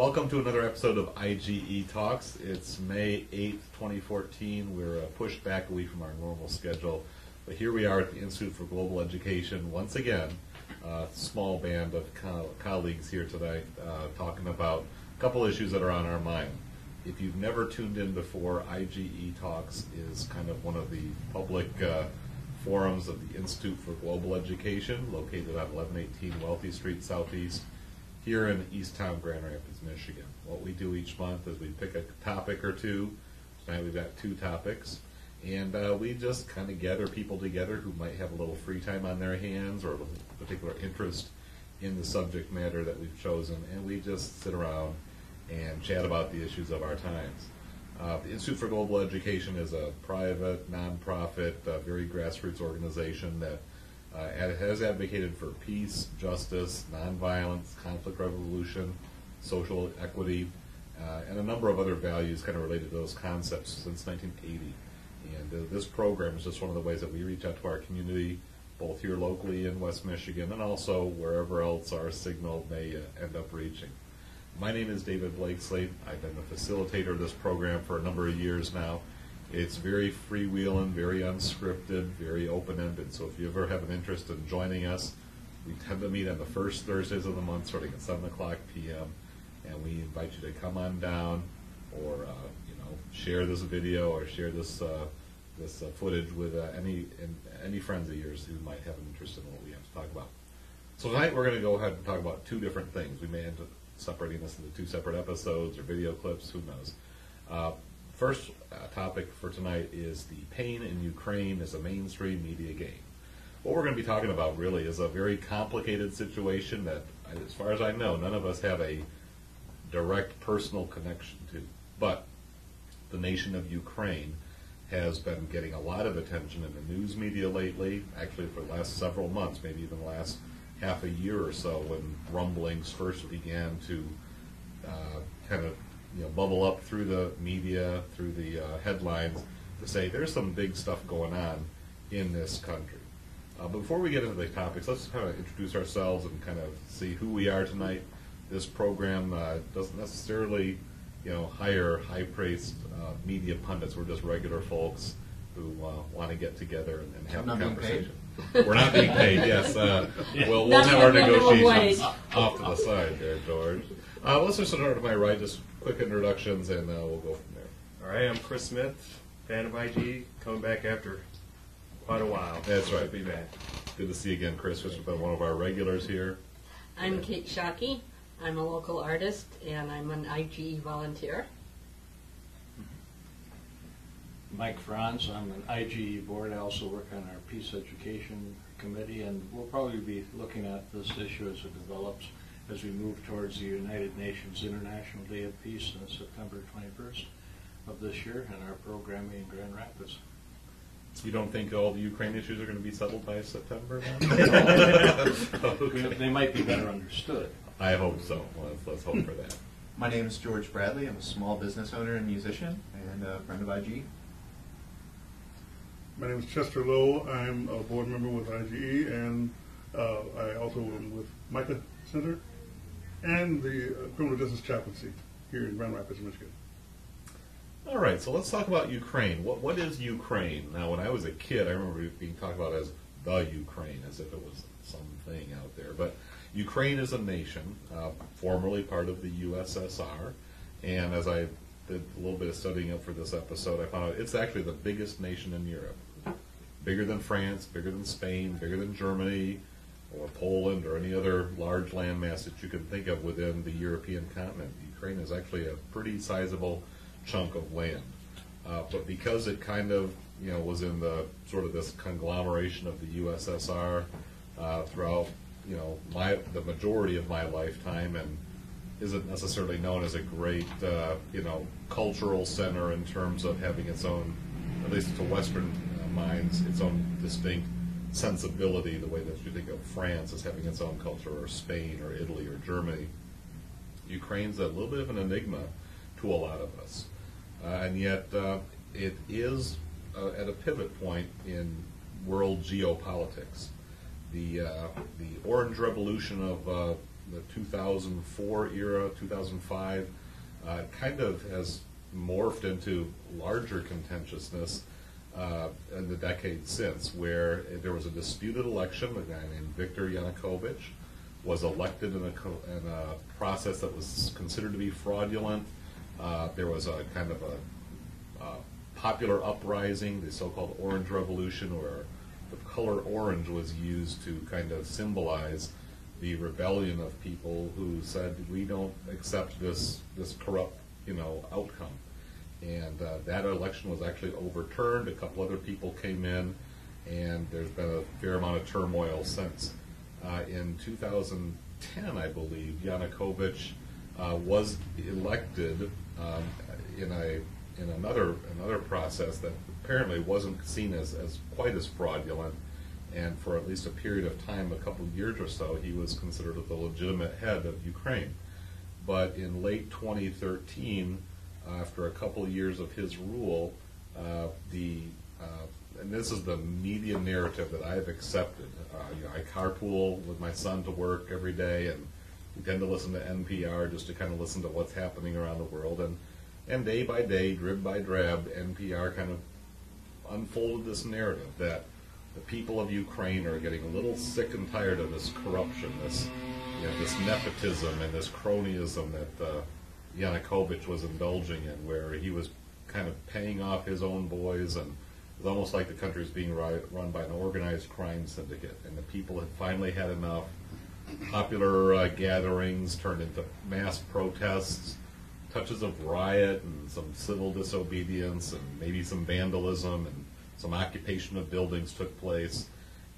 Welcome to another episode of IGE Talks. It's May 8th, 2014. We're pushed back a week from our normal schedule, but here we are at the Institute for Global Education once again. A small band of colleagues here today talking about a couple issues that are on our mind. If you've never tuned in before, IGE Talks is kind of one of the public forums of the Institute for Global Education, located on 1118 Wealthy Street Southeast, here in Easttown, Grand Rapids, Michigan. What we do each month is we pick a topic or two. Tonight we've got two topics, and we just kind of gather people together who might have a little free time on their hands or a particular interest in the subject matter that we've chosen, and we just sit around and chat about the issues of our times. The Institute for Global Education is a private, nonprofit, very grassroots organization that has advocated for peace, justice, nonviolence, conflict resolution, social equity, and a number of other values kind of related to those concepts since 1980. And this program is just one of the ways that we reach out to our community, both here locally in West Michigan and also wherever else our signal may end up reaching. My name is David Blakesley. I've been the facilitator of this program for a number of years now. It's very freewheeling, very unscripted, very open-ended. So if you ever have an interest in joining us, we tend to meet on the first Thursdays of the month, starting at 7 o'clock p.m. And we invite you to come on down, or share this video or share this footage with any friends of yours who might have an interest in what we have to talk about. So tonight we're going to go ahead and talk about two different things. We may end up separating this into two separate episodes or video clips. Who knows? First topic for tonight is the pain in Ukraine as a mainstream media game. What we're going to be talking about really is a very complicated situation that, as far as I know, none of us have a direct personal connection to. But the nation of Ukraine has been getting a lot of attention in the news media lately, actually for the last several months, maybe even the last half a year or so, when rumblings first began to kind of bubble up through the media, through the headlines, to say there's some big stuff going on in this country. But before we get into the topics, let's kind of introduce ourselves and kind of see who we are tonight. This program doesn't necessarily hire high-praised media pundits. We're just regular folks who want to get together and have a conversation. We're not being paid, yes. We'll have our negotiations off to the side there, George. Let's just start to my right, just quick introductions, and we'll go from there. All right, I'm Chris Smith, fan of IG, coming back after quite a while. That's right. Good to be back. Good to see you again, Chris. You've been one of our regulars here. I'm Kate Shockey. I'm a local artist, and I'm an IGE volunteer. Mike Franz. I'm an IGE board. I also work on our Peace Education Committee, and we'll probably be looking at this issue as it develops as we move towards the United Nations International Day of Peace on September 21st of this year in our programming in Grand Rapids. You don't think all the Ukraine issues are going to be settled by September? They might be better understood. I hope so. Let's hope for that. My name is George Bradley. I'm a small business owner and musician and a friend of IG. My name is Chester Lowe. I'm a board member with IGE, and I also am with Micah Center and the Criminal Justice Chaplaincy here in Grand Rapids, Michigan. All right, so let's talk about Ukraine. What is Ukraine? Now, when I was a kid, I remember it being talked about as the Ukraine, as if it was something out there. But Ukraine is a nation, formerly part of the USSR, and as I did a little bit of studying up for this episode, I found out it's actually the biggest nation in Europe. Bigger than France, bigger than Spain, bigger than Germany, or Poland, or any other large landmass that you can think of within the European continent. Ukraine is actually a pretty sizable chunk of land. But because it kind of was in the sort of this conglomeration of the USSR throughout the majority of my lifetime, and isn't necessarily known as a great cultural center in terms of having its own, at least to Western minds, its own distinct sensibility, the way that you think of France as having its own culture, or Spain or Italy or Germany. Ukraine's a little bit of an enigma to a lot of us. And yet it is at a pivot point in world geopolitics. The Orange Revolution of the 2004 era, 2005, kind of has morphed into larger contentiousness in the decades since, where there was a disputed election. A guy named Viktor Yanukovych was elected in a process that was considered to be fraudulent. There was a kind of a popular uprising, the so-called Orange Revolution, where the color orange was used to kind of symbolize the rebellion of people who said, we don't accept this corrupt, outcome. And that election was actually overturned. A couple other people came in, and there's been a fair amount of turmoil since. In 2010, I believe, Yanukovych was elected in another process that apparently wasn't seen as quite as fraudulent, and for at least a period of time, a couple of years or so, he was considered the legitimate head of Ukraine. But in late 2013, after a couple of years of his rule, and this is the media narrative that I've accepted. I carpool with my son to work every day, and we tend to listen to NPR just to kind of listen to what's happening around the world. And day by day, drib by drab, NPR kind of unfolded this narrative that the people of Ukraine are getting a little sick and tired of this corruption, this nepotism and this cronyism that Yanukovych was indulging in, where he was kind of paying off his own boys, and it was almost like the country was being run by an organized crime syndicate, and the people had finally had enough. Popular gatherings turned into mass protests, touches of riot and some civil disobedience and maybe some vandalism, and some occupation of buildings took place,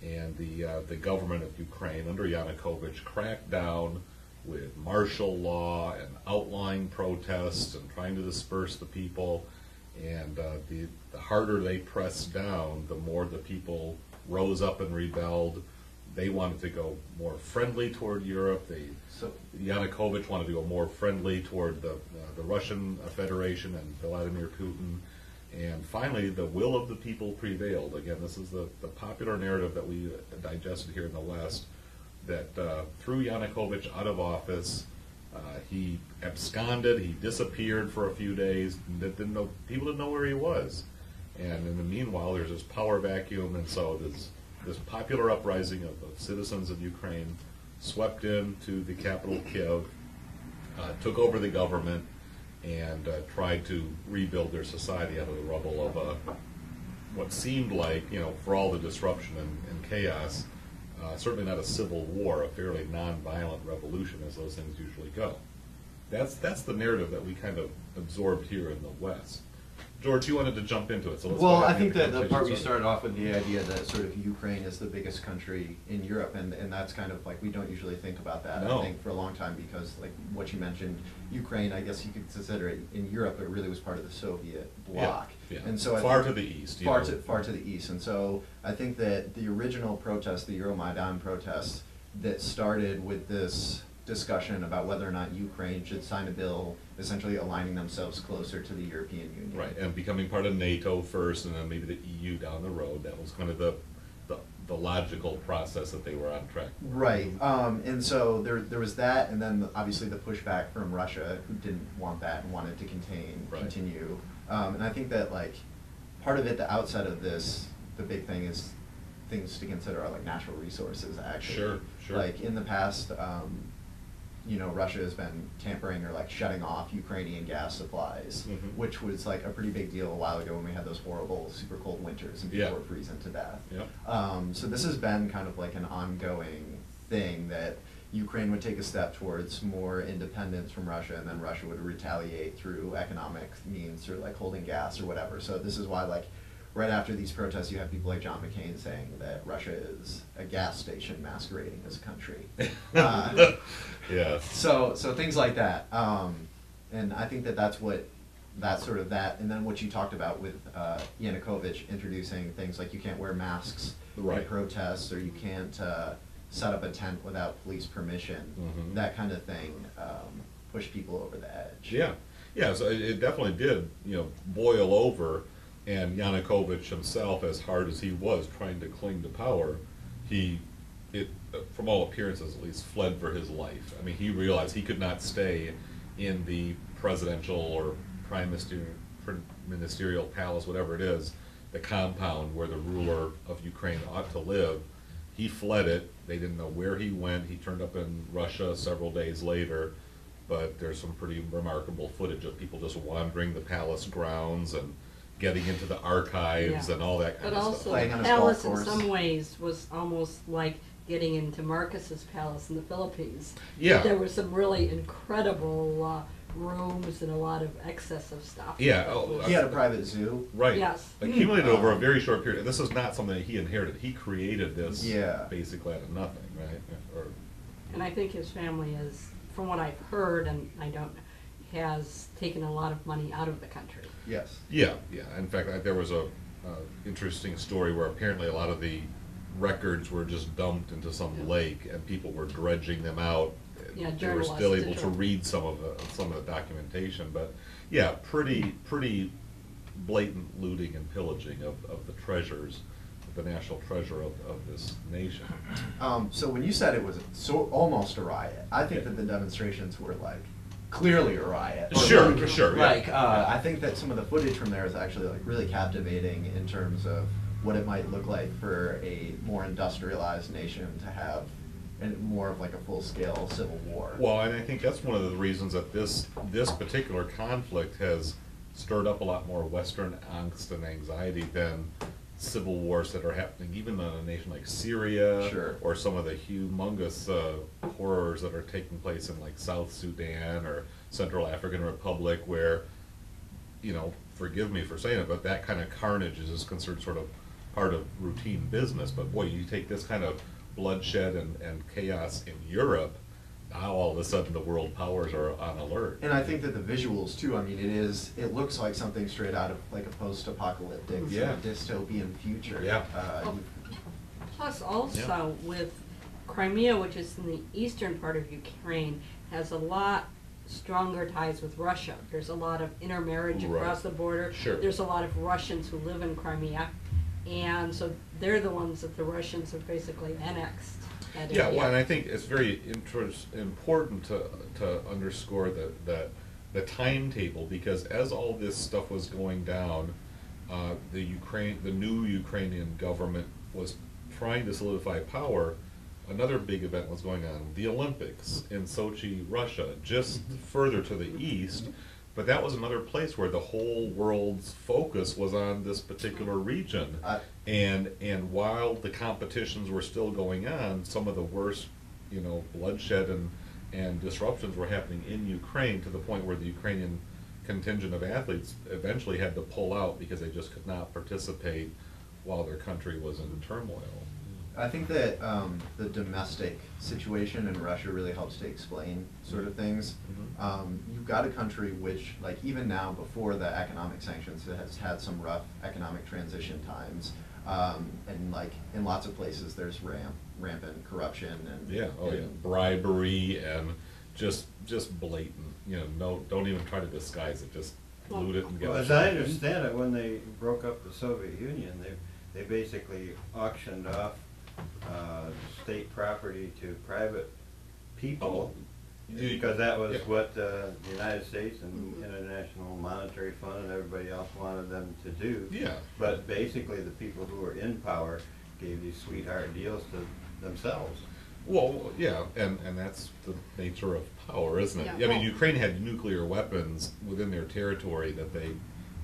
and the government of Ukraine under Yanukovych cracked down with martial law and outlawing protests and trying to disperse the people. And the harder they pressed down, the more the people rose up and rebelled. They wanted to go more friendly toward Europe. Yanukovych wanted to go more friendly toward the Russian Federation and Vladimir Putin. And finally, the will of the people prevailed. Again, this is the popular narrative that we digested here in the West, that threw Yanukovych out of office. He absconded, he disappeared for a few days, people didn't know where he was. And in the meanwhile, there's this power vacuum, and so this popular uprising of citizens of Ukraine swept into the capital, Kiev, took over the government, and tried to rebuild their society out of the rubble of what seemed like, for all the disruption and chaos, certainly not a civil war, a fairly non-violent revolution as those things usually go. That's the narrative that we kind of absorbed here in the West. George, you wanted to jump into it, so let's Well, go ahead I and think get that the conversation part we started. started off with the idea that sort of Ukraine is the biggest country in Europe, and that's kind of like, we don't usually think about that, No. I think, for a long time, because like what you mentioned, Ukraine, I guess you could consider it, in Europe, it really was part of the Soviet bloc. Yeah. And so Far to the east. Far to the east. And so I think that the original protest, the Euromaidan protests, that started with this discussion about whether or not Ukraine should sign a bill essentially aligning themselves closer to the European Union. Right, and becoming part of NATO first, and then maybe the EU down the road. That was kind of the logical process that they were on track for. Right, and so there was that, and then obviously the pushback from Russia, who didn't want that and wanted to continue. And I think that like part of it, the outset of this, the big thing is things to consider are like natural resources. Actually, Sure. Like in the past, Russia has been tampering or like shutting off Ukrainian gas supplies, which was like a pretty big deal a while ago when we had those horrible super cold winters and people were freezing to death. So this has been kind of like an ongoing thing that Ukraine would take a step towards more independence from Russia, and then Russia would retaliate through economic means, through like holding gas or whatever. So this is why like right after these protests, you have people like John McCain saying that Russia is a gas station masquerading as a country. Yeah. So things like that, and I think that's sort of that, and then what you talked about with Yanukovych introducing things like you can't wear masks at protests, or you can't set up a tent without police permission, that kind of thing, push people over the edge. Yeah. So it definitely did, boil over, and Yanukovych himself, as hard as he was trying to cling to power, he from all appearances at least, fled for his life. I mean, he realized he could not stay in the presidential or prime ministerial palace, whatever it is, the compound where the ruler of Ukraine ought to live. He fled it. They didn't know where he went. He turned up in Russia several days later, but there's some pretty remarkable footage of people just wandering the palace grounds and getting into the archives and all that kind But of also, stuff. Playing the on his golf palace in course. some ways was almost like getting into Marcus's palace in the Philippines. Yeah. There were some really incredible rooms and a lot of excess of stuff. Yeah, oh, He had a private zoo. Right. Yes. Accumulated over a very short period. This is not something that he inherited. He created this Yeah. basically out of nothing, right? Or, And I think his family is, from what I've heard, and I don't, has taken a lot of money out of the country. Yes. yeah. In fact, there was a interesting story where apparently a lot of the records were just dumped into some lake and people were dredging them out. Yeah, They were still journalists able did to too. read some of the documentation, but yeah, pretty blatant looting and pillaging of the treasures, the national treasure of this nation. So when you said it was almost a riot, I think that the demonstrations were like clearly a riot. Or Sure, like- for sure, yeah. Like I think that some of the footage from there is actually like really captivating in terms of what it might look like for a more industrialized nation to have more of like a full-scale civil war. Well, and I think that's one of the reasons that this particular conflict has stirred up a lot more Western angst and anxiety than civil wars that are happening even in a nation like Syria, Sure. or some of the humongous horrors that are taking place in like South Sudan or Central African Republic, where, you know, forgive me for saying it, but that kind of carnage is considered sort of part of routine business. But boy, you take this kind of bloodshed and chaos in Europe, now all of a sudden the world powers are on alert. And I think that the visuals too, I mean, it looks like something straight out of like a post-apocalyptic sort Yeah. of dystopian future. Yeah. Plus also with Crimea, which is in the eastern part of Ukraine, has a lot stronger ties with Russia. There's a lot of intermarriage Right. across the border. Sure. There's a lot of Russians who live in Crimea, and so they're the ones that the Russians have basically annexed. That Yeah, area. well, and I think it's very important to underscore the timetable, because as all this stuff was going down, the new Ukrainian government was trying to solidify power. Another big event was going on, the Olympics in Sochi, Russia, just further to the east. But that was another place where the whole world's focus was on this particular region. And while the competitions were still going on, some of the worst, you know, bloodshed and disruptions were happening in Ukraine, to the point where the Ukrainian contingent of athletes eventually had to pull out because they just could not participate while their country was in turmoil. I think that the domestic situation in Russia really helps to explain sort of things. You've got a country which, like even now, before the economic sanctions, has had some rough economic transition times, and like in lots of places there's rampant corruption and bribery and just blatant. You know, don't even try to disguise it. Just loot it and get Well, it. as I understand it, when they broke up the Soviet Union, they basically auctioned off state property to private people, because that was what the United States and International Monetary Fund and everybody else wanted them to do. Yeah. But basically, the people who were in power gave these sweetheart deals to themselves. Well, yeah, and that's the nature of power, isn't it? Yeah, I mean, well- Ukraine had nuclear weapons within their territory that they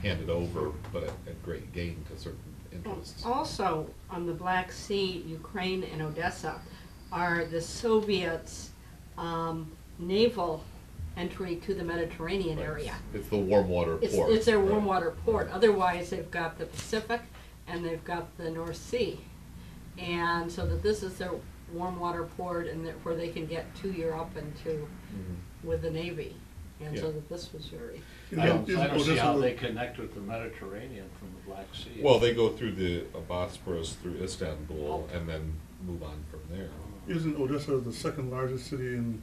handed over, but at great gain to certain interests. Also, on the Black Sea, Ukraine and Odessa are the Soviets' naval entry to the Mediterranean area. It's the warm water port. It's their warm right. water port. Otherwise, they've got the Pacific and they've got the North Sea. And so that this is their warm water port, and where they can get to Europe and to with the Navy. And so Yeah. that this was very... I don't see Odessa how was- they connect with the Mediterranean from the Black Sea. Well, they go through the Bosporus through Istanbul and then move on from there. Isn't Odessa the second largest city in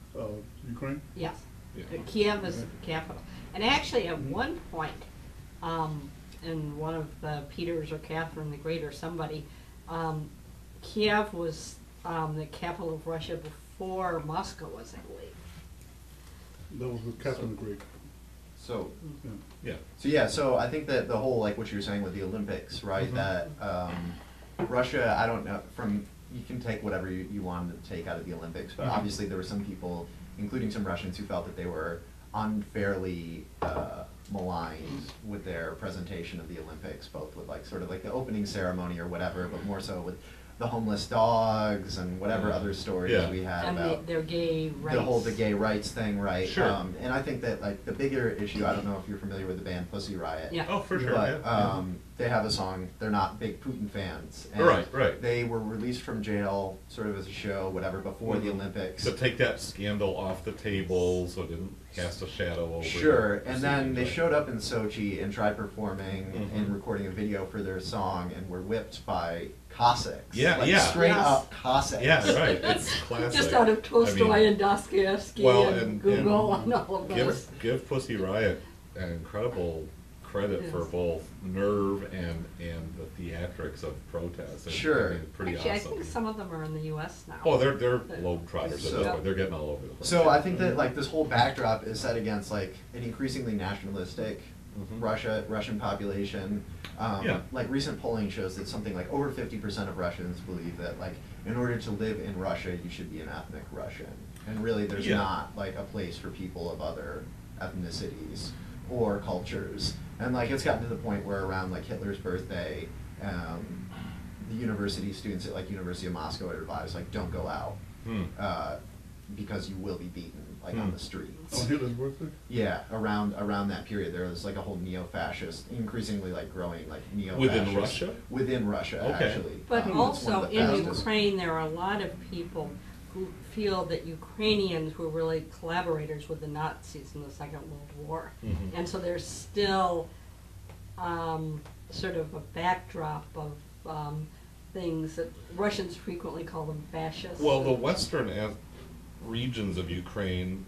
Ukraine? Yes. Yeah. Kiev is the capital. And actually, at one point, in one of the Peters or Catherine the Great or somebody, Kiev was the capital of Russia before Moscow was, I believe. That was with Catherine the Great. So, Yeah. Yeah. so I think that the whole, like what you were saying with the Olympics, right? That Russia, I don't know, you can take whatever you wanted to take out of the Olympics, but obviously there were some people, including some Russians, who felt that they were unfairly maligned with their presentation of the Olympics, both with like sort of like the opening ceremony or whatever, but more so with the homeless dogs and whatever other stories we had And about their gay rights. the gay rights thing, right? Sure. And I think that like the bigger issue, I don't know if you're familiar with the band Pussy Riot. Yeah. Oh, for sure. But yeah. they have a song. They're not big Putin fans. And Right. They were released from jail, sort of as a show, whatever, before the Olympics. To take that scandal off the table, so it didn't cast a shadow over. Sure, the and then they proceedings, showed up in Sochi and tried performing and recording a video for their song, and were whipped by Cossacks. Yeah, like yeah. straight Yes. up Cossacks. Yeah, right. It's classic. Just out of Tolstoy I mean, and Dostoevsky well, and Google and all of those. give Pussy Riot an incredible credit for Yes. both nerve and the theatrics of protest. Sure. I mean, pretty Actually, awesome. I think some of them are in the U.S. now. Oh, they're globetrotters at So- this point. They're getting all over the place. So I think that like this whole backdrop is set against like an increasingly nationalistic Russian population. Yeah. Like recent polling shows that something like over 50% of Russians believe that like in order to live in Russia, you should be an ethnic Russian. And really there's Yeah. not like a place for people of other ethnicities or cultures. And like it's gotten to the point where around like Hitler's birthday, the university students at like University of Moscow are advised like don't go out because you will be beaten like on the streets. On Hitler's birthday? Yeah, around that period, there was like a whole neo-fascist, increasingly like growing like neo-fascist Within Russia? Within Russia, Okay. actually. But It's one also of the in fastest. Ukraine, there are a lot of people who feel that Ukrainians were really collaborators with the Nazis in the Second World War. And so there's still sort of a backdrop of things that Russians frequently call them fascists. Well, the western regions of Ukraine,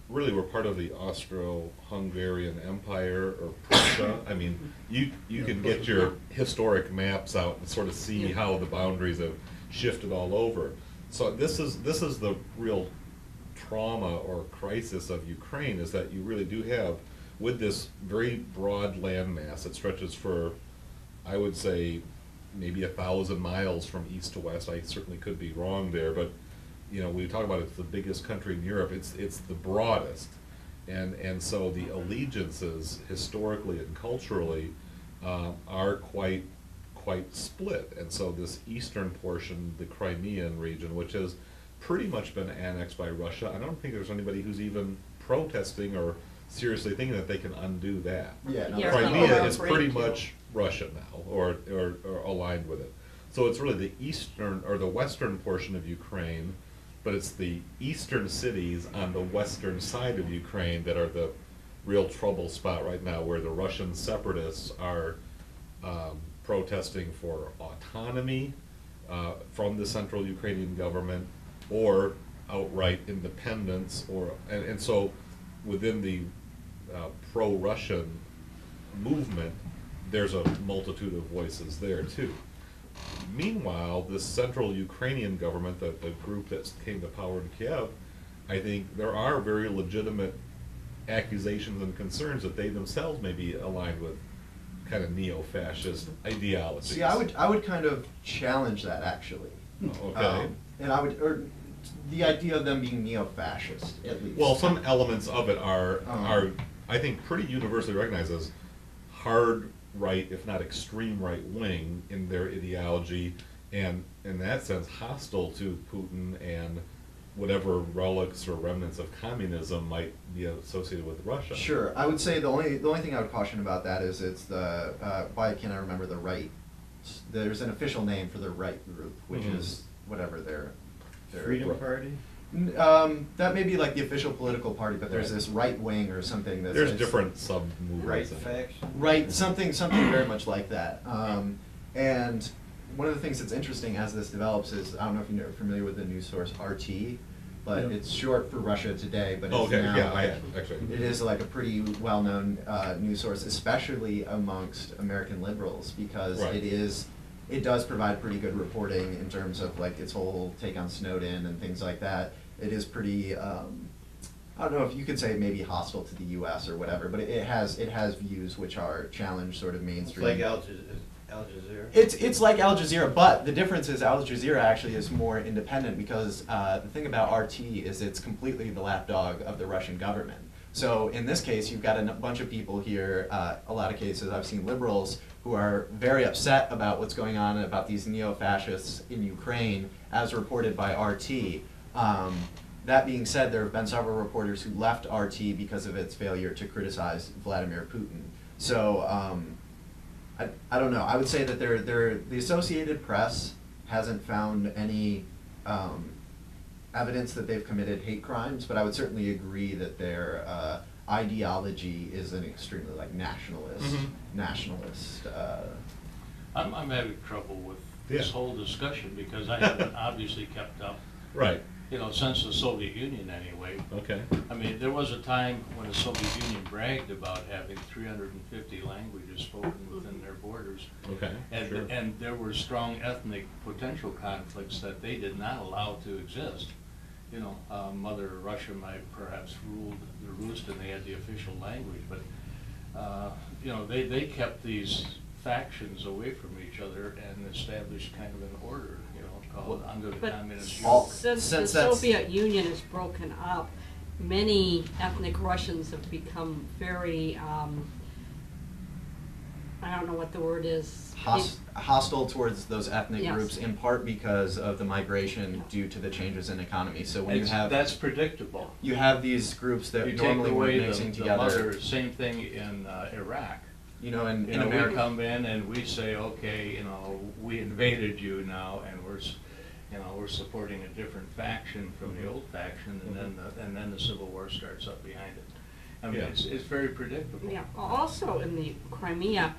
really were part of the Austro-Hungarian Empire or Prussia. I mean, you can get your historic maps out and sort of see Yeah. how the boundaries have shifted all over. So this is the real trauma or crisis of Ukraine, is that you really do have, with this very broad landmass that stretches for, I would say, maybe 1,000 miles from east to west. I certainly could be wrong there, but we talk about it's the biggest country in Europe. It's the broadest, and so the allegiances historically and culturally are quite split. And so this eastern portion, the Crimean region, which has pretty much been annexed by Russia, I don't think there's anybody who's even protesting or seriously thinking that they can undo that. Yeah, no, Yeah, that's people Crimea are is afraid pretty to. much Russia now, or aligned with it. So it's really the eastern or the western portion of Ukraine, but it's the eastern cities on the western side of Ukraine that are the real trouble spot right now, where the Russian separatists are protesting for autonomy from the central Ukrainian government, or outright independence, and so within the pro-Russian movement, there's a multitude of voices there too. Meanwhile, the central Ukrainian government, the group that came to power in Kiev, I think there are very legitimate accusations and concerns that they themselves may be aligned with kind of neo-fascist ideologies. See, I would kind of challenge that actually. Okay. And or the idea of them being neo-fascist, at least. Well, some elements of it are I think pretty universally recognized as hard right, if not extreme right wing in their ideology, and in that sense hostile to Putin and whatever relics or remnants of communism might be associated with Russia. Sure, I would say the only thing I would caution about that is it's the why can't I remember the right? There's an official name for the right group, which is whatever their Freedom Party? That may be like the official political party, but there's Right. this right wing or something that's There's different sub-movements. Right in it. faction? right something very much like that. And one of the things that's interesting as this develops is, I don't know if you're familiar with the news source RT, but Yeah. it's short for Russia Today, but it's Okay, now yeah, I like, am, actually. it is like a pretty well-known news source, especially amongst American liberals, because Right. it is it does provide pretty good reporting in terms of like its whole take on Snowden and things like that. It is pretty, I don't know if you could say maybe hostile to the U.S. or whatever, but it has views which are challenge sort of mainstream. It's like Al Jazeera. It's like Al Jazeera, but the difference is Al Jazeera actually is more independent because the thing about RT is it's completely the lapdog of the Russian government. So in this case, you've got a bunch of people here, a lot of cases I've seen liberals who are very upset about what's going on and about these neo-fascists in Ukraine as reported by RT. That being said, there have been several reporters who left RT because of its failure to criticize Vladimir Putin. So I don't know. I would say that the Associated Press hasn't found any evidence that they've committed hate crimes, but I would certainly agree that their ideology is an extremely like nationalist. I'm having trouble with Yeah. this whole discussion because I haven't obviously kept up, Right. since the Soviet Union anyway. Okay. I mean, there was a time when the Soviet Union bragged about having 350 languages spoken within their borders. Okay. And, Sure. and there were strong ethnic potential conflicts that they did not allow to exist. Mother Russia might perhaps ruled the roost and they had the official language, but, they kept these factions away from each other and established kind of an order, called under the But communist all- yoke. since the Since that's- Soviet Union is broken up, many ethnic Russians have become very, I don't know what the word is. Hostile towards those ethnic Yes. groups in part because of the migration due to the changes in economy. So when That's predictable. you have these groups that You take normally were away mixing the together, mother, same thing in Iraq. in We America. come in and we say, okay, we invaded you now, and we're supporting a different faction from the old faction, and then the Civil War starts up behind it. I mean, Yeah. it's very predictable. Yeah, also in the Crimea,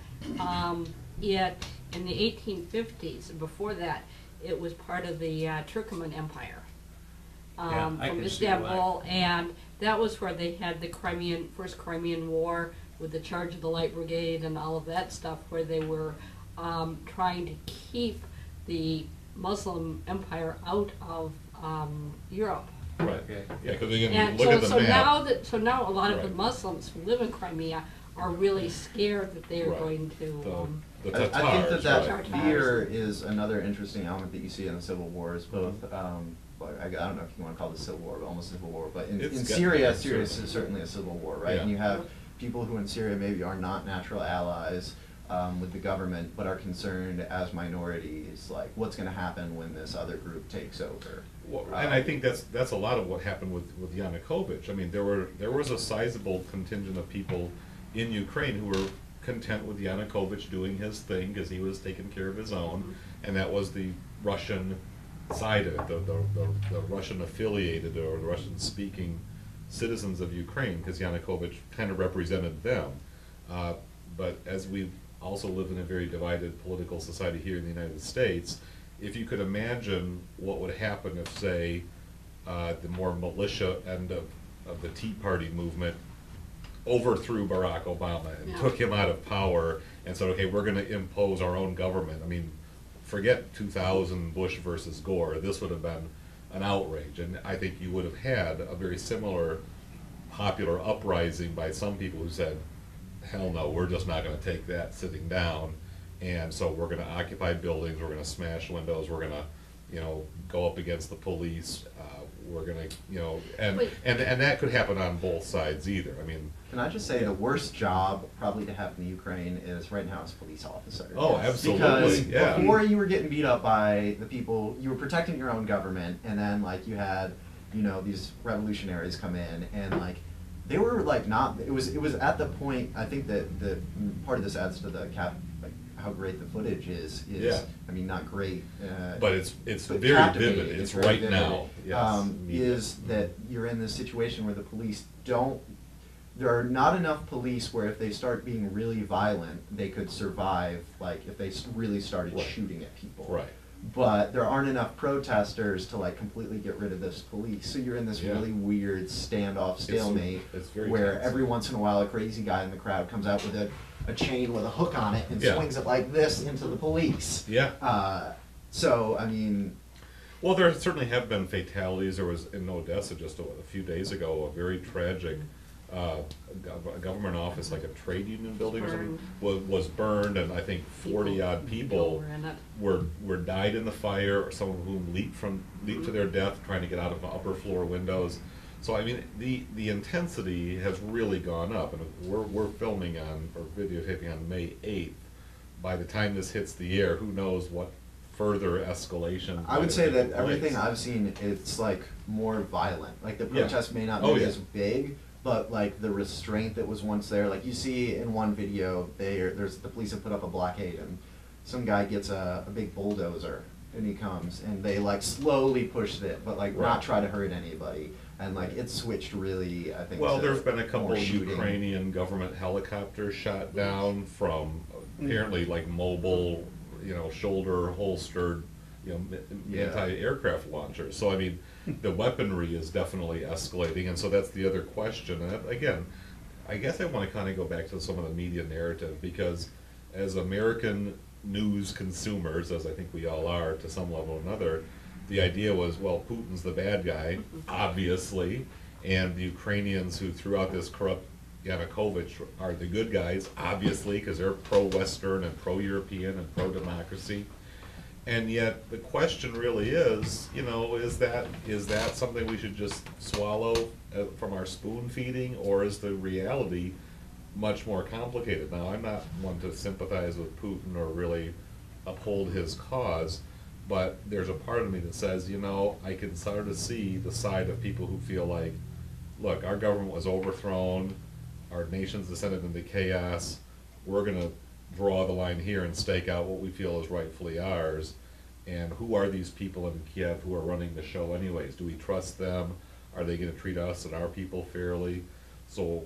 in the 1850s, before that, it was part of the Turkoman Empire. Yeah, I From can see why. Istanbul, and that was where they had the first Crimean War with the charge of the Light Brigade and all of that stuff, where they were trying to keep the Muslim Empire out of Europe. Right. Okay. Yeah, because again, And you look at the map. so now a lot of the Right. Muslims who live in Crimea are really scared that they are Right. going to. The I think Tatars, that right. fear is another interesting element that you see in the Civil Wars, both, I don't know if you want to call it a Civil War, but almost a Civil War, but in It's got- Syria, Syria. is certainly a civil war, right? Yeah. And you have people who in Syria maybe are not natural allies with the government, but are concerned as minorities, like what's going to happen when this other group takes over. Well, and I think that's a lot of what happened with Yanukovych. I mean, there was a sizable contingent of people in Ukraine who were content with Yanukovych doing his thing because he was taking care of his own, and that was the Russian side of it, the Russian affiliated or the Russian speaking citizens of Ukraine, because Yanukovych kind of represented them. But as we also live in a very divided political society here in the United States, if you could imagine what would happen if, say, the more militia end of the Tea Party movement overthrew Barack Obama and took him out of power and said, okay, we're going to impose our own government. I mean, forget 2000 Bush versus Gore. This would have been an outrage. And I think you would have had a very similar popular uprising by some people who said, hell no, we're just not going to take that sitting down. And so we're going to occupy buildings, we're going to smash windows, we're going to, go up against the police. We're going to, and that could happen on both sides either. I mean, Can I just say the worst job probably to have in Ukraine is right now as police officer. oh, absolutely. Because Yeah. before you were getting beat up by the people, you were protecting your own government, and then like you had, these revolutionaries come in, and like they were like not. It was at the point. I think that the part of this adds to the how great the footage is. Yeah. I mean, not great. But it's but very captivating. vivid. It's very right vivid. now. Yes. Is that you're in this situation where the police don't. There are not enough police where if they start being really violent, they could survive. Like if they really started Right. shooting at people. Right. but there aren't enough protesters to like completely get rid of this police. So you're in this Yeah. really weird standoff stalemate it's very where tense. every once in a while a crazy guy in the crowd comes out with a chain with a hook on it and Yeah. swings it like this into the police. Yeah. So, I mean, Well, there certainly have been fatalities. There was in Odessa just a few days ago a very tragic a government office, like a trade union building or something, was burned, and I think 40 odd people were in it. were died in the fire, or some of whom leaped to their death trying to get out of the upper floor windows. So I mean, the intensity has really gone up, and we're filming on or videotaping on May 8th. By the time this hits the air, who knows what further escalation. I would might say have that taken everything place. I've seen, it's like more violent. Like the Yeah. protests may not Oh, be yeah. as big, but like the restraint that was once there, like you see in one video, there's the police have put up a blockade, and some guy gets a big bulldozer, and he comes, and they like slowly push it, but like Right. not try to hurt anybody, and like it's switched really, I think. Well, to there's been a couple more shooting. Ukrainian government helicopters shot down from apparently like mobile, shoulder holstered, Yeah. anti-aircraft launchers. So I mean, the weaponry is definitely escalating, and so that's the other question. And again, I guess I want to kind of go back to some of the media narrative, because as American news consumers, as I think we all are to some level or another, the idea was, well, Putin's the bad guy, obviously, and the Ukrainians who threw out this corrupt Yanukovych are the good guys, obviously, because they're pro-Western and pro-European and pro-democracy. And yet the question really is, is that something we should just swallow from our spoon feeding, or is the reality much more complicated? Now, I'm not one to sympathize with Putin or really uphold his cause, but there's a part of me that says, I can start to see the side of people who feel like, look, our government was overthrown, our nation's descended into chaos, we're going to draw the line here and stake out what we feel is rightfully ours. And who are these people in Kiev who are running the show anyways? Do we trust them? Are they going to treat us and our people fairly? So,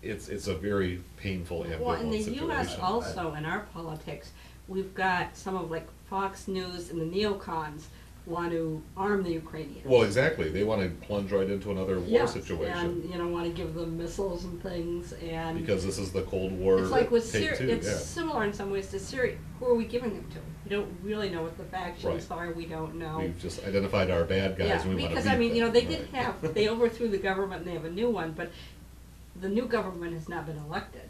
it's a very painful, ambivalent Well, in the situation. U.S. also, in our politics, we've got some of like Fox News and the neocons want to arm the Ukrainians. Well, exactly. They want to plunge right into another war Yes, situation. and want to give them missiles and things, and Because this is the Cold War. it's like with take Syria. two, It's yeah. similar in some ways to Syria. Who are we giving them to? We don't really know what the factions Right. are. We don't know. We've just identified our bad guys, Yeah, and we want to because beat I mean, them. they did Right. have, they overthrew the government and they have a new one, but the new government has not been elected.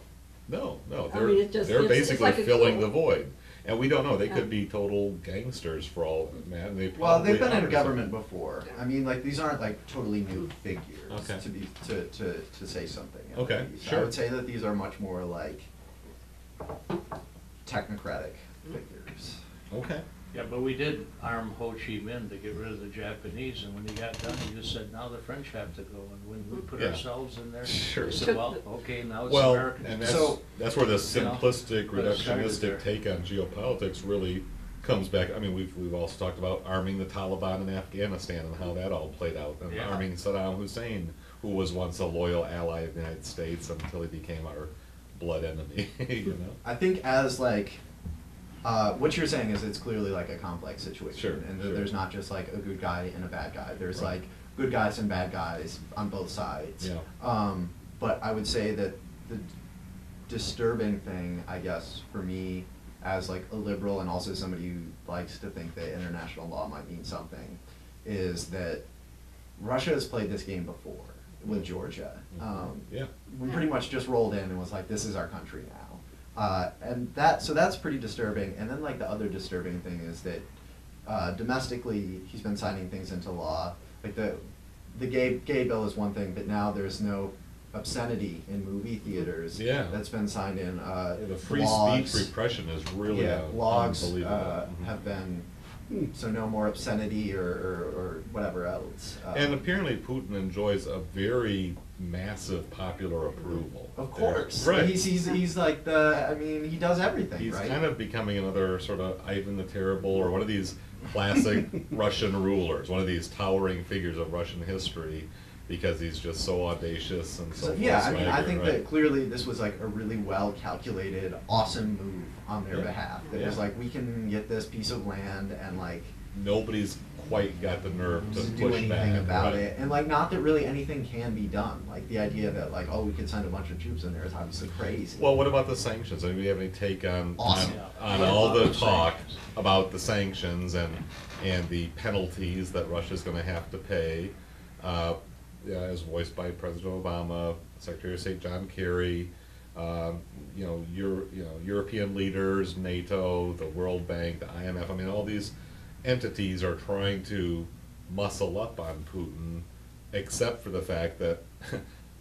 No, I they're, mean, it's they're like basically a filling coup. the void. And we don't know, they Yeah. could be total gangsters for all, man, they Well, probably they've been in are. government before. I mean, like these aren't like totally new figures Okay. to say something. at Okay, least. sure. I would say that these are much more like technocratic figures. Okay. Yeah, but we did arm Ho Chi Minh to get rid of the Japanese, and when he got done, he just said, now the French have to go, and when we put Yeah. ourselves in there, Sure. he said, well, okay, now it's Well, American. and that's, So- that's where the know, simplistic, but it started reductionistic there. take on geopolitics really comes back. I mean, we've also talked about arming the Taliban in Afghanistan and how that all played out, and Yeah. arming Saddam Hussein, who was once a loyal ally of the United States until he became our blood enemy, I think as like what you're saying is it's clearly like a complex situation, Sure, and sure. there's not just like a good guy and a bad guy. There's Right. like good guys and bad guys on both sides. Yeah. But I would say that the disturbing thing, I guess, for me as like a liberal and also somebody who likes to think that international law might mean something, is that Russia has played this game before with Georgia. Yeah. We pretty much just rolled in and was like, this is our country now. And so that's pretty disturbing. And then like the other disturbing thing is that domestically he's been signing things into law. Like the gay bill is one thing, but now there's no obscenity in movie theaters. Yeah. That's been signed in. The free Laws- speech repression is really logs unbelievable. Mhm. have been, so no more obscenity or whatever else. And apparently Putin enjoys a very massive popular approval. Of course. Right. He's like he does everything, He's right? kind of becoming another sort of Ivan the Terrible, or one of these classic Russian rulers, one of these towering figures of Russian history. because he's just so audacious and so So, full yeah, of I mean, I swagger, think right? that clearly this was like a really well calculated, awesome move on their Yeah. behalf. That was Yeah. like, we can get this piece of land and like Nobody's quite got the nerve to do push anything back about right? it. And like, not that really anything can be done. Like the idea that like, oh, we could send a bunch of troops in there is obviously crazy. Well, what about the sanctions? I mean, do you have any take on Awesome. on Yeah. all the Yeah. talk Sanctions. about the sanctions and the penalties that Russia's going to have to pay, yeah, as voiced by President Obama, Secretary of State John Kerry, European leaders, NATO, the World Bank, the IMF. I mean, all these entities are trying to muscle up on Putin, except for the fact that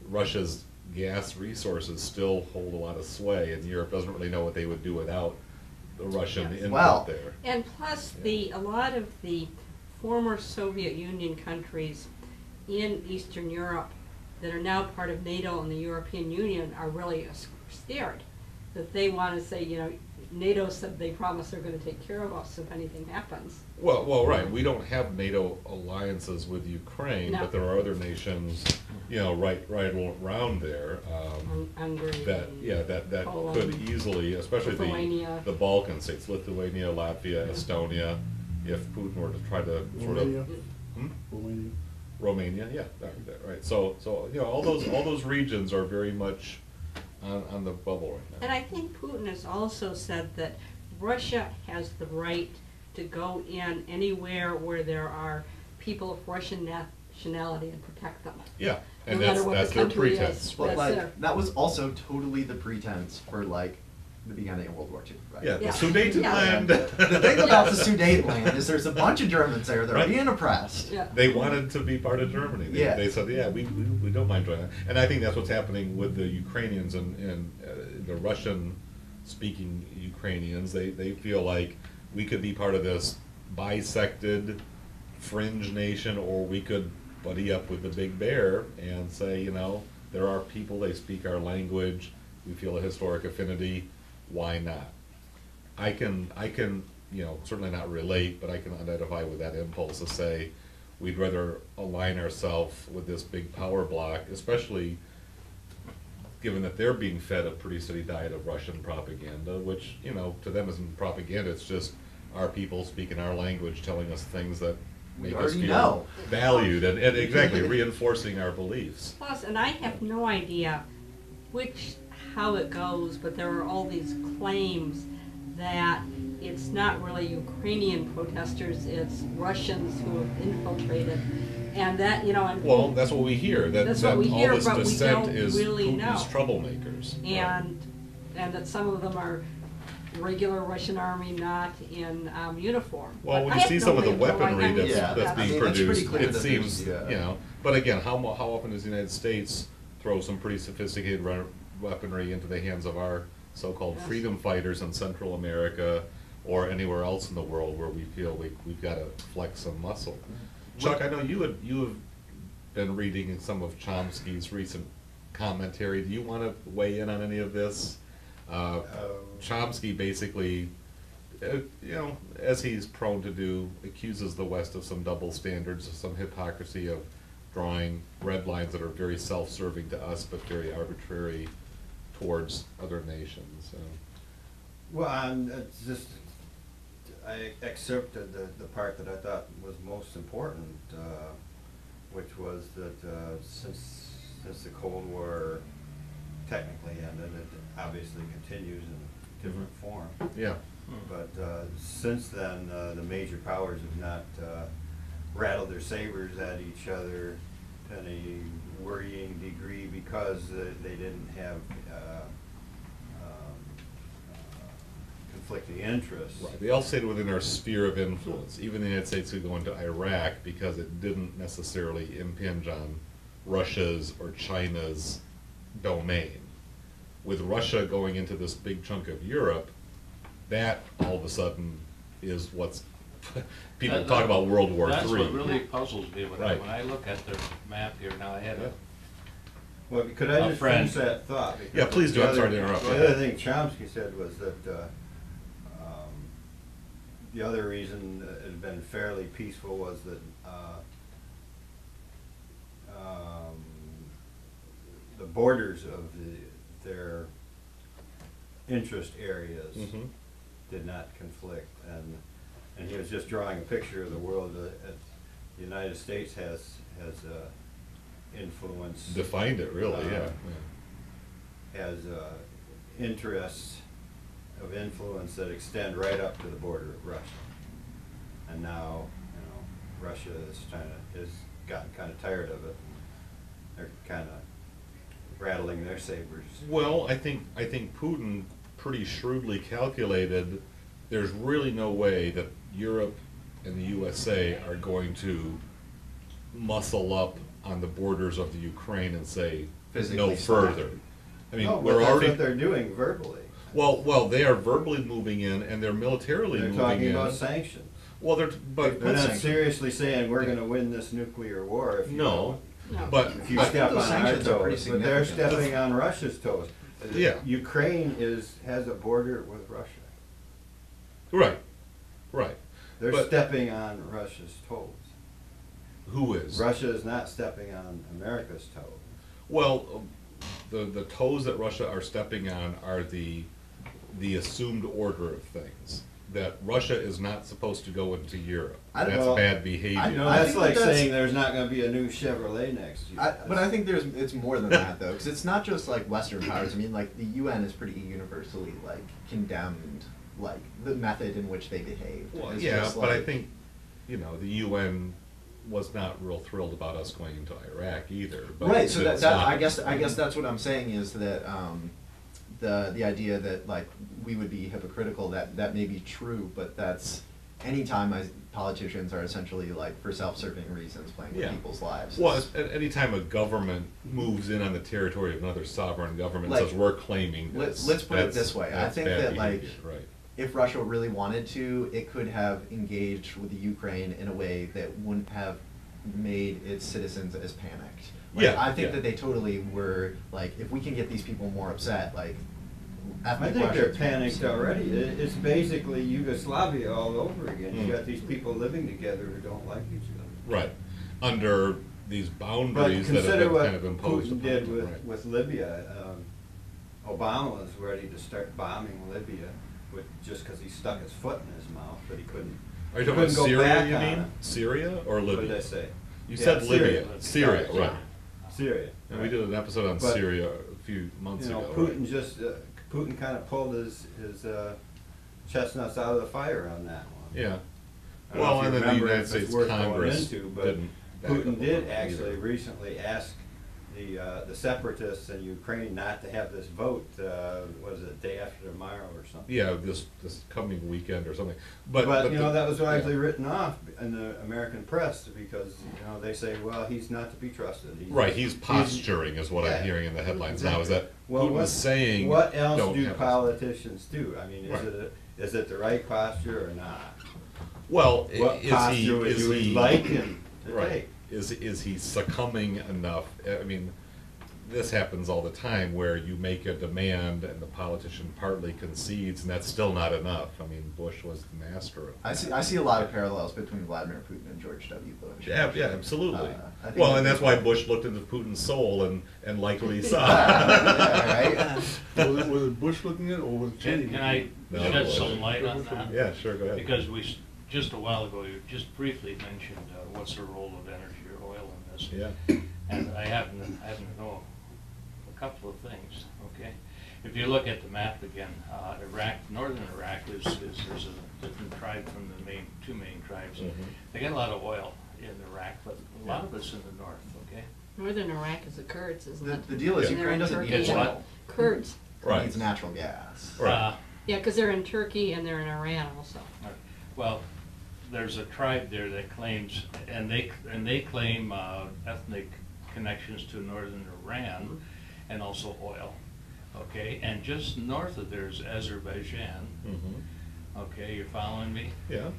Russia's gas resources still hold a lot of sway, and Europe doesn't really know what they would do without the Russian Yes. input Well, there. And plus, a lot of the former Soviet Union countries in Eastern Europe that are now part of NATO and the European Union are really scared that they want to say, NATO said they promise they're going to take care of us if anything happens. Well, right. We don't have NATO alliances with Ukraine, No. but there are other nations, right around there. Hungary. That Poland, could easily, especially Lithuania. the Balkan states, Lithuania, Latvia, Estonia, if Putin were to try to sort Romania. of. Hmm? Romania. Romania, yeah, right. So all those regions are very much on the bubble right now. And I think Putin has also said that Russia has the right to go in anywhere where there are people of Russian nationality and protect them. Yeah, and No matter that's what that's the their country is. pretense. But That's like, it. that was also totally the pretense for like the beginning of World War II, right? Yeah, the Yeah. Sudetenland. The thing about the Sudetenland is there's a bunch of Germans there that are Right. being oppressed. Yeah. They wanted to be part of Germany. Yeah. They said, yeah, we don't mind joining. And I think that's what's happening with the Ukrainians and the Russian-speaking Ukrainians. They feel like we could be part of this bisected fringe nation, or we could buddy up with the big bear and say, there are people, they speak our language, we feel a historic affinity, why not? I can certainly not relate, but I can identify with that impulse to say we'd rather align ourselves with this big power bloc, especially given that they're being fed a pretty steady diet of Russian propaganda, which, to them isn't propaganda, it's just our people speaking our language, telling us things that We make us already feel know. valued and exactly reinforcing our beliefs. Plus, and I have no idea how it goes, but there are all these claims that it's not really Ukrainian protesters, it's Russians who have infiltrated, and that, and Well, that's what we hear. That's what we hear, all this but we dissent don't is really Putin's know. troublemakers. and that some of them are regular Russian army, not in uniform. Well, But when I you have see no some of the way knowing. weaponry I mean, Yeah, that's I being mean, it's pretty produced, clear it that seems, there's, yeah. But again, how often does the United States throw some pretty sophisticated weaponry into the hands of our so-called Yes. freedom fighters in Central America or anywhere else in the world where we feel we've got to flex some muscle? Chuck, I know you have been reading some of Chomsky's recent commentary. Do you want to weigh in on any of this? Chomsky basically, as he's prone to do, accuses the West of some double standards, of some hypocrisy, of drawing red lines that are very self-serving to us but very arbitrary towards other nations. Well, it's just, I excerpted the part that I thought was most important, which was that since the Cold War technically ended, it obviously continues in different form. Yeah. But since then, the major powers have not rattled their sabers at each other to any worrying degree because they didn't have conflicting interests. Right. They all stayed within our sphere of influence. Even the United States could go into Iraq because it didn't necessarily impinge on Russia's or China's domain. With Russia going into this big chunk of Europe, that all of a sudden is what's people talk about World War III. That's what really puzzles me Right. when I look at their map here. Now I had Yeah. Well, could I A just friend. finish that thought? Because Yeah, please do. the I'm sorry other- to interrupt. The other thing Chomsky said was that the other reason it had been fairly peaceful was that the borders of their interest areas Mhm. did not conflict, and he was just drawing a picture of the world that the United States has influence, Defined it, really, yeah. has interests of influence that extend right up to the border of Russia. And now, Russia has gotten kind of tired of it. They're kind of rattling their sabers. Well, I think Putin pretty shrewdly calculated there's really no way that Europe and the USA are going to muscle up on the borders of the Ukraine and say Physically no stop. further. I mean, No, but we're that's already what they're doing verbally. well, they are verbally moving in and they're militarily They're moving talking in. about sanctions. Well, but They're not sanctions. seriously saying we're going to win this nuclear war if you no, No. but if you but- step those on our sanctions are pretty toes, but they're significant. stepping on Russia's toes. Yeah. Ukraine has a border with Russia. right. They're But- stepping on Russia's toes. Who is? Russia is not stepping on America's toes. Well, the toes that Russia are stepping on are the assumed order of things. That Russia is not supposed to go into Europe. I don't That's know. bad behavior. I You know, I that's think like that's- saying there's not going to be a new Chevrolet next year. But I think it's more than that though, because it's not just like Western powers. I mean, like the UN is pretty universally like condemned, like the method in which they behaved. Well, It's yeah, just, but I like- think, the UN was not real thrilled about us going into Iraq either. But Right. So it's that not- I guess that's what I'm saying is that the idea that like we would be hypocritical, that may be true, but that's anytime politicians are essentially like for self-serving reasons playing with Yeah. people's lives. Well, It's- at any time a government moves in on the territory of another sovereign government, Like, says we're claiming this. let's put it that's- this way. I that's think bad that, like, behavior, right. if Russia really wanted to, it could have engaged with the Ukraine in a way that wouldn't have made its citizens as panicked. Like, Yeah, I think yeah. that they totally were like, if we can get these people more upset, like, I ethnic think they're Russians- panicked already. It's basically Yugoslavia all over again. Mm. You got these people living together who don't like each other. Right. Under these But boundaries that have consider been what kind of imposed Putin upon did them, with, right. with Libya. Obama was ready to start bombing Libya just because he stuck his foot in his mouth, but he couldn't. Are you he talking about couldn't go Syria, back you on mean? it. Syria or What Libya? did I say? You Yeah, said Syria. Libya. Syria, Sorry. right. Syria. And we did an episode on But, Syria a few months You know, ago. Putin right? just Putin kind of pulled his chestnuts out of the fire on that one. Yeah. I don't know Well, if and you then the remember United if it's States worth going Congress into, but didn't back up Putin on did it actually either. recently ask the separatists in Ukraine not to have this vote. Was it day after tomorrow or something? Yeah, this coming weekend or something. But you know, that was yeah. widely written off in the American press because they say, well, he's not to be trusted. Right, he's posturing is what yeah, I'm hearing in the headlines now. Is that Well, Putin is saying what else don't do have us. politicians do? I mean, Right. is it the right posture or not? Well, What is posture would is you he like him to right? take? Is he succumbing enough? I mean, this happens all the time where you make a demand and the politician partly concedes, and that's still not enough. I mean, Bush was the master of. I see a lot of parallels between Vladimir Putin and George W. Bush. Yeah, absolutely. I think Well, that- and that's why Bush looked into Putin's soul and liked what he saw. Yeah, right? Was it Bush looking at it, or was it Cheney? Can I No, shed it some wasn't. light on that? Yeah, sure, go ahead. Because just a while ago, you just briefly mentioned what's the role of energy or oil in this. Yeah. And I happen to know a couple of things, okay? If you look at the map again, Iraq, northern Iraq there's a different tribe from the two main tribes. Mhm. They get a lot of oil in Iraq, but a lot of it's in the north, okay? Northern Iraq is the Kurds, isn't it? The deal is Yeah. Ukraine doesn't need It's oil. what? Kurds. It Right. needs natural gas. Right. Yeah, because they're in Turkey and they're in Iran also. Well, there's a tribe there that claims, and they claim ethnic connections to northern Iran and also oil. Okay, and just north of there is Azerbaijan. Mm-hmm. Okay, you're following me? Yeah.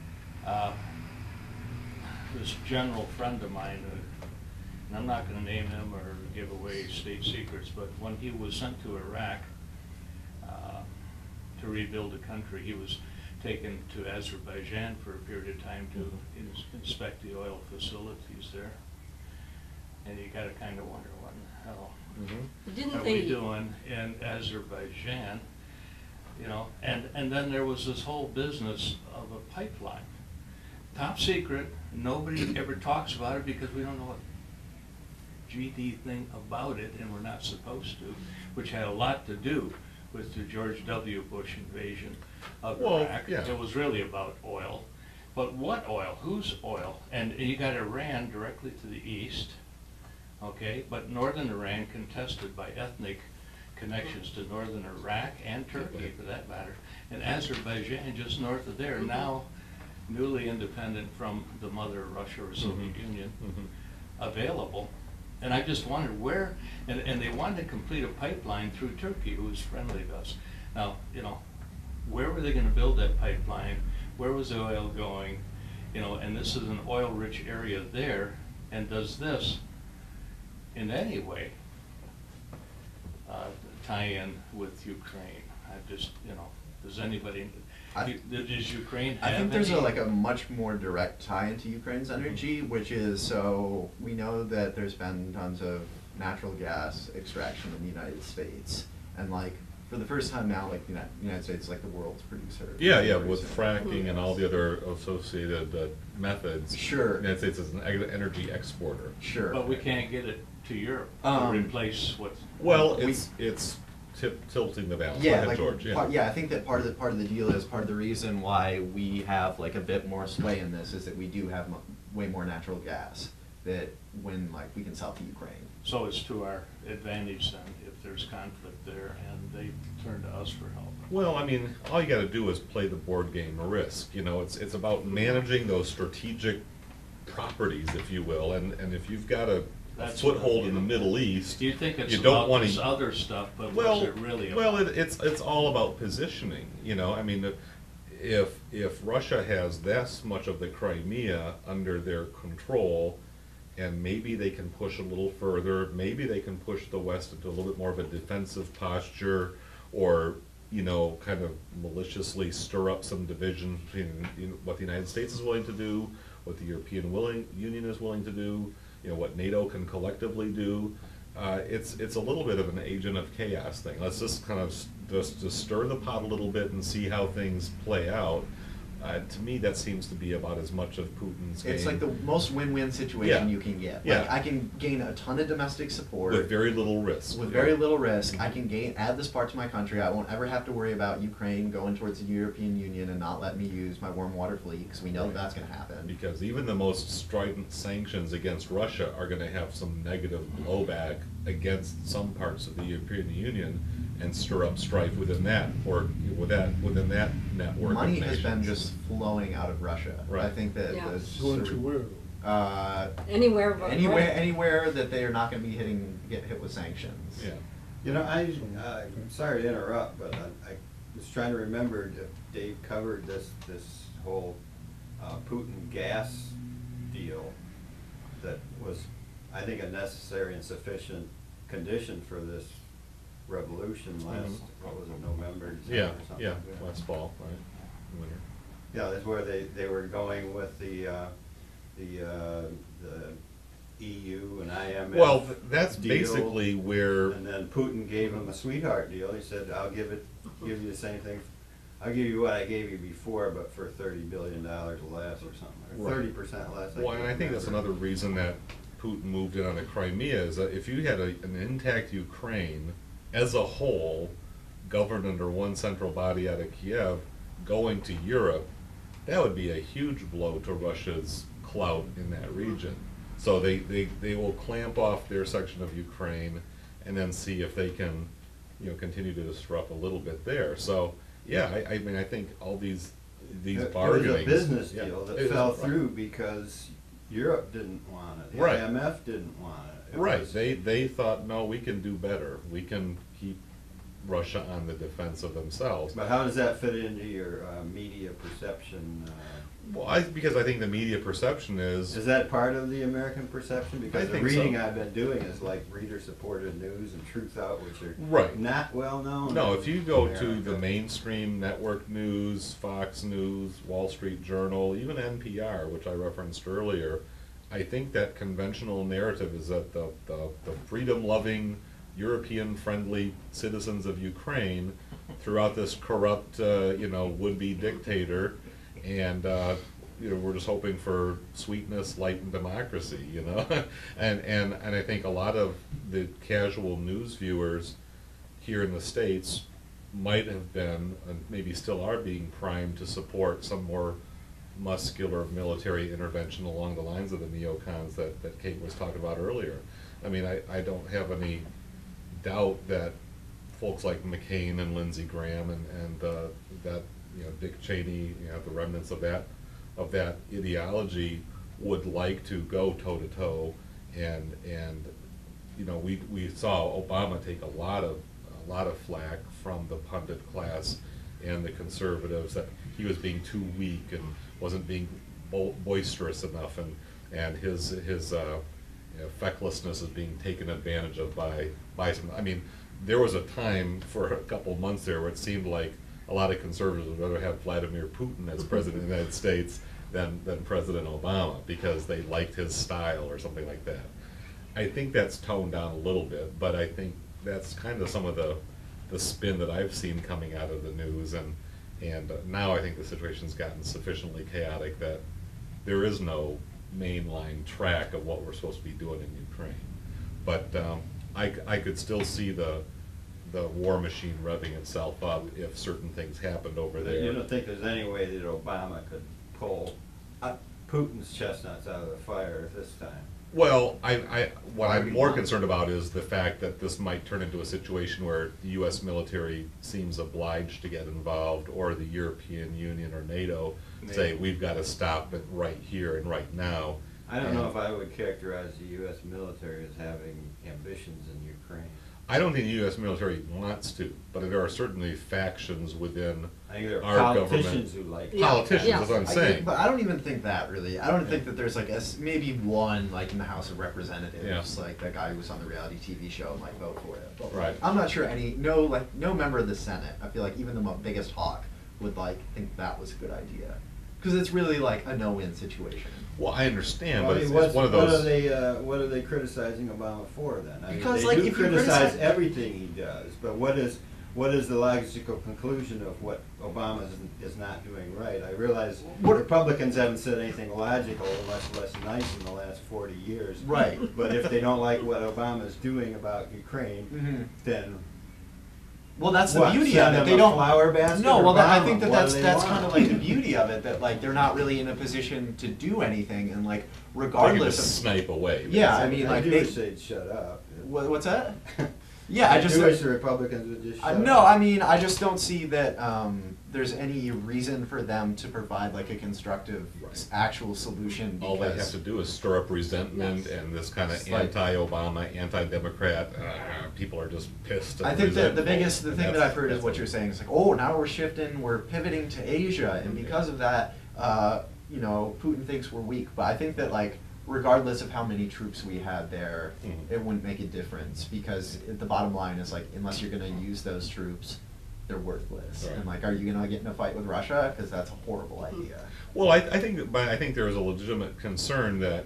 This general friend of mine, and I'm not going to name him or give away state secrets, but when he was sent to Iraq to rebuild the country, he was taken to Azerbaijan for a period of time to inspect the oil facilities there. And you got to kind of wonder what in the hell Didn't are they? we doing in Azerbaijan? You know, and then there was this whole business of a pipeline. Top secret, nobody ever talks about it because we don't know a GD thing about it, and we're not supposed to, which had a lot to do with the George W. Bush invasion of Iraq. yeah. It was really about oil. But what oil? Whose oil? And you got Iran directly to the east, okay? But northern Iran contested by ethnic connections to northern Iraq and Turkey, for that matter, and Azerbaijan just north of there, now newly independent from the mother Russia or Soviet Union, available. And I just wondered where, and they wanted to complete a pipeline through Turkey, who was friendly to us. Now, you know, where were they going to build that pipeline? Where was the oil going? You know, and this is an oil-rich area there, and does this in any way tie in with Ukraine? I just, you know, does anybody, does Ukraine have I think there's any? like a much more direct tie into Ukraine's energy, which is, so we know that there's been tons of natural gas extraction in the United States, and like for the first time now, like the United States is like the world's producer. Yeah, with fracking and all the other associated methods. Sure. The United States is an energy exporter. Sure. But we can't get it to Europe to replace what. Well, it's tilting the balance. Go Yeah, ahead, like, George. I think that part of the deal is, part of the reason why we have like a bit more sway in this is that we do have way more natural gas that when like we can sell to Ukraine. So it's to our advantage then if there's conflict there and they turn to us for help. Well, I mean, all you got to do is play the board game of risk. You know, it's about managing those strategic properties, if you will, and if you've got a foothold in the Middle East, Do you think it's you don't about want this to. other stuff, but Well, what's it really about? well, it's all about positioning. You know, I mean, if Russia has this much of the Crimea under their control, and maybe they can push a little further, maybe they can push the West into a little bit more of a defensive posture, or you know, kind of maliciously stir up some division between what the United States is willing to do, what the European Union is willing to do, you know, what NATO can collectively do. It's a little bit of an agent of chaos thing. Let's just kind of just stir the pot a little bit and see how things play out. To me, that seems to be about as much of Putin's game. It's like the most win-win situation Yeah. you can get. Yeah. Like I can gain a ton of domestic support with very little risk. with very little risk. I can add this part to my country. I won't ever have to worry about Ukraine going towards the European Union and not letting me use my warm water fleet, because we know that that's going to happen. Because even the most strident sanctions against Russia are going to have some negative blowback against some parts of the European Union and stir up strife within that, or within that network. Money of has been nations. just flowing out of Russia. Right. I think that Yeah. that's Going sort to of, where? Anywhere but anywhere that they are not going to be get hit with sanctions. Yeah. You know, I'm sorry to interrupt, but I was trying to remember if Dave covered this whole Putin gas deal that was, I think, a necessary and sufficient condition for this revolution last, what was it, November, December Yeah, or something? yeah, last fall, right? Winter. Yeah, that's where they were going with the EU and IMF. Well, that's deal. basically where. And then Putin gave him a sweetheart deal. He said, I'll give you the same thing. I'll give you what I gave you before, but for $30 billion less or something, or Right. 30% less. Well, and I think that's another reason that Putin moved in on the Crimea, is that if you had an intact Ukraine as a whole, governed under one central body out of Kiev, going to Europe, that would be a huge blow to Russia's clout in that region. So they will clamp off their section of Ukraine and then see if they can, you know, continue to disrupt a little bit there. So yeah, I mean, I think all these bargainings. It was a business yeah, deal that it fell was- through because Europe didn't want it. The Right. IMF didn't want it. It Right, was- they thought, no, we can do better. We can keep Russia on the defense of themselves. But how does that fit into your media perception? Well, because I think the media perception is Is that part of the American perception? Because the think so. reading I've been doing is like reader-supported news and Truth Out, which are Right. not well known. no. in If you go to America. the mainstream network news, Fox News, Wall Street Journal, even NPR, which I referenced earlier, I think that conventional narrative is that the freedom-loving European-friendly citizens of Ukraine throughout this corrupt, would-be dictator, and we're just hoping for sweetness, light, and democracy, and I think a lot of the casual news viewers here in the States might have been, and maybe still are being primed to support some more muscular military intervention along the lines of the neocons that Kate was talking about earlier. I mean, I don't have any doubt that folks like McCain and Lindsey Graham and that Dick Cheney, the remnants of that ideology would like to go toe to toe, and we saw Obama take a lot of flack from the pundit class and the conservatives that he was being too weak and wasn't being boisterous enough, and his fecklessness is being taken advantage of by some. I mean, there was a time for a couple of months there where it seemed like a lot of conservatives would rather have Vladimir Putin as president of the United States than President Obama because they liked his style or something like that. I think that's toned down a little bit, but I think that's kind of some of the spin that I've seen coming out of the news, and now I think the situation's gotten sufficiently chaotic that there is no mainline track of what we're supposed to be doing in Ukraine. But I could still see the war machine revving itself up if certain things happened over there. You don't think there's any way that Obama could pull Putin's chestnuts out of the fire this time? Well, what I'm more concerned about is the fact that this might turn into a situation where the U.S. military seems obliged to get involved, or the European Union or NATO say we've got to stop it right here and right now. I don't know if I would characterize the U.S. military as having ambitions in Ukraine. I don't think the U.S. military wants to, but there are certainly factions within I think there our are government. politicians who like Politicians, Yeah. that's what I'm saying. But I don't even think that really. I don't think that there's like maybe one like in the House of Representatives, Yeah. like that guy who was on the reality TV show might vote for it. But Right. I'm not sure no member of the Senate. I feel like even the biggest hawk would think that was a good idea, because it's really like a no-win situation. Well, I understand, Well, but I mean, it's one of those. What are they criticizing Obama for then? I Because, mean, like, they do if you criticize criticize- everything he does, but what is the logical conclusion of what Obama is not doing right? I realize Republicans haven't said anything logical or much less nice in the last 40 years. Right. But if they don't like what Obama's doing about Ukraine, Mhm. then Well, that's the what, beauty send of it. them They a don't. flower basket No, or well, I bomb think them? that What do that's they kind of want? like the beauty of it. That like they're not really in a position to do anything, and like They can regardless just of. snipe away. Yeah, I mean, I like do they. wish they'd shut up. What's that? Yeah, I just. do wish the Republicans would just shut No, up. I mean, I just don't see that there's any reason for them to provide like a constructive Right. actual solution. All they have Because to do is stir up resentment Yes. and this kind of It's like- anti-Obama, anti-Democrat. People are just pissed. And I think that the resentful, thing and that I've heard is that's what you're saying. It's like, oh, now we're pivoting to Asia, and because of that, Putin thinks we're weak. But I think that like, regardless of how many troops we had there, Mhm. it wouldn't make a difference, because the bottom line is like, unless you're going to use those troops, they're worthless. Right. And like, are you going to get in a fight with Russia? Because that's a horrible idea. Well, I think there is a legitimate concern that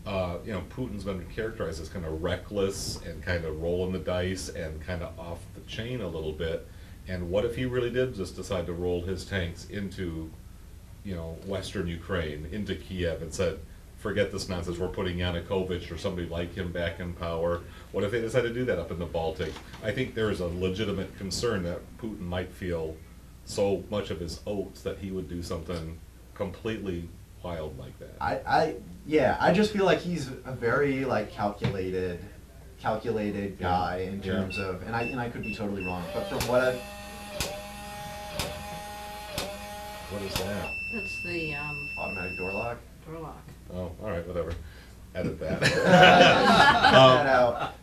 Putin's been characterized as kind of reckless and kind of rolling the dice and kind of off the chain a little bit. And what if he really did just decide to roll his tanks into, Western Ukraine, into Kiev, and said, forget this nonsense, we're putting Yanukovych or somebody like him back in power? What if they decide to do that up in the Baltic? I think there is a legitimate concern that Putin might feel so much of his oats that he would do something completely wild like that. I just feel like he's a very like calculated guy in Yeah. terms of, and I could be totally wrong, but from what I've. What is that? That's the Automatic door lock. door lock. Oh, all right, whatever. Edit that. Cut that out.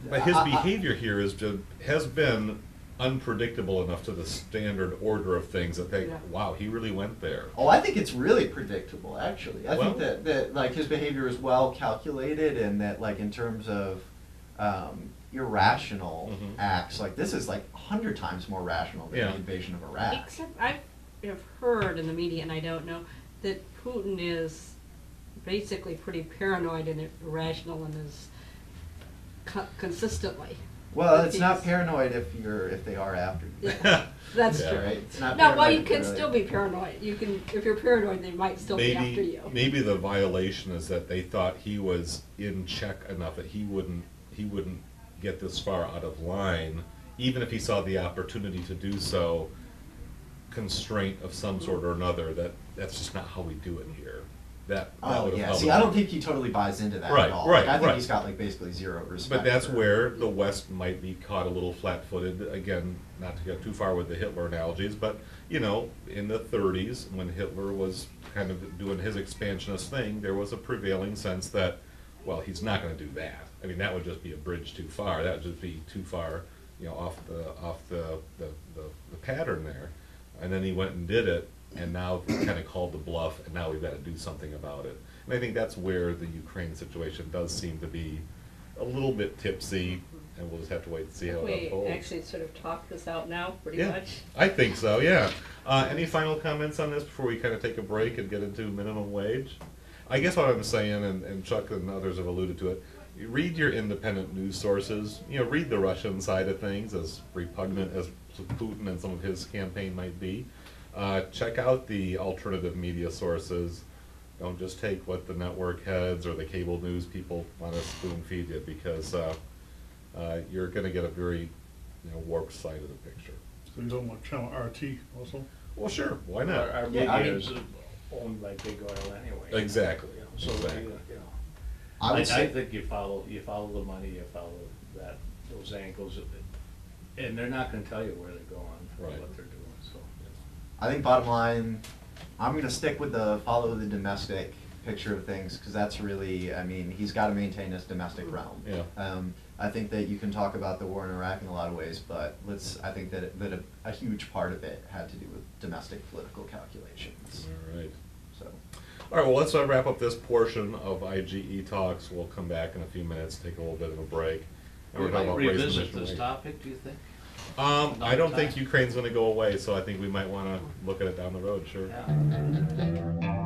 But his behavior here has been unpredictable enough to the standard order of things that Yeah. wow, he really went there. Oh, I think it's really predictable, actually. I think Well- that like his behavior is well calculated, and that like in terms of irrational Mhm. acts, like this is like 100 times more rational than Yeah. the invasion of Iraq. Except I have heard in the media, and I don't know, that Putin is basically pretty paranoid and irrational in his consistently. Well, with it's not these. paranoid if they are after you. Yeah, that's Yeah. true. Right? It's not No, well, paranoid you if can they're still be paranoid. You can, if you're paranoid, they might still be after you. Maybe the violation is that they thought he was in check enough that he wouldn't get this far out of line, even if he saw the opportunity to do so. Constraint of some sort or another, that's just not how we do it here. That Oh would have yeah. held See, him I up. don't think he totally buys into that Right, at all. right, Like, I think right. he's got like basically zero respect. But that's for- where the West might be caught a little flat-footed. Again, not to get too far with the Hitler analogies, but you know, in the 30s, when Hitler was kind of doing his expansionist thing, there was a prevailing sense that, well, he's not going to do that. I mean, that would just be a bridge too far. That would just be too far, you know, off the pattern there. And then he went and did it, and now he kind of called the bluff, and now we've got to do something about it. And I think that's where the Ukraine situation does seem to be a little bit tipsy, and we'll just have to wait and see how it We unfolds. actually sort of talked this out now, pretty Yeah, much. I think so, yeah. Any final comments on this before we kind of take a break and get into minimum wage? I guess what I'm saying, and Chuck and others have alluded to it, you read your independent news sources. You know, read the Russian side of things, as repugnant as Putin and some of his campaign might be. Check out the alternative media sources. Don't just take what the network heads or the cable news people want to spoon feed you, because you're going to get a very warped side of the picture. So you don't want channel RT also? Well, sure, why not? Our Yeah, I media mean- is owned by big oil anyway. Exactly. You know, so Exactly. you know, I would I say think you follow the money, you follow those angles, and they're not going to tell you where they're going or Right. what they're doing. So I think bottom line, I'm going to stick with the follow the domestic picture of things, because that's really, I mean, he's got to maintain his domestic realm. Yeah. I think that you can talk about the war in Iraq in a lot of ways, but I think that a huge part of it had to do with domestic political calculations. All right. So, All right, well, let's wrap up this portion of IGE Talks. We'll come back in a few minutes, take a little bit of a break. And we we're talking might about raising revisit mission this rate. topic, do you think? I don't think Ukraine's going to go away, so I think we might want to look at it down the road, sure. Yeah.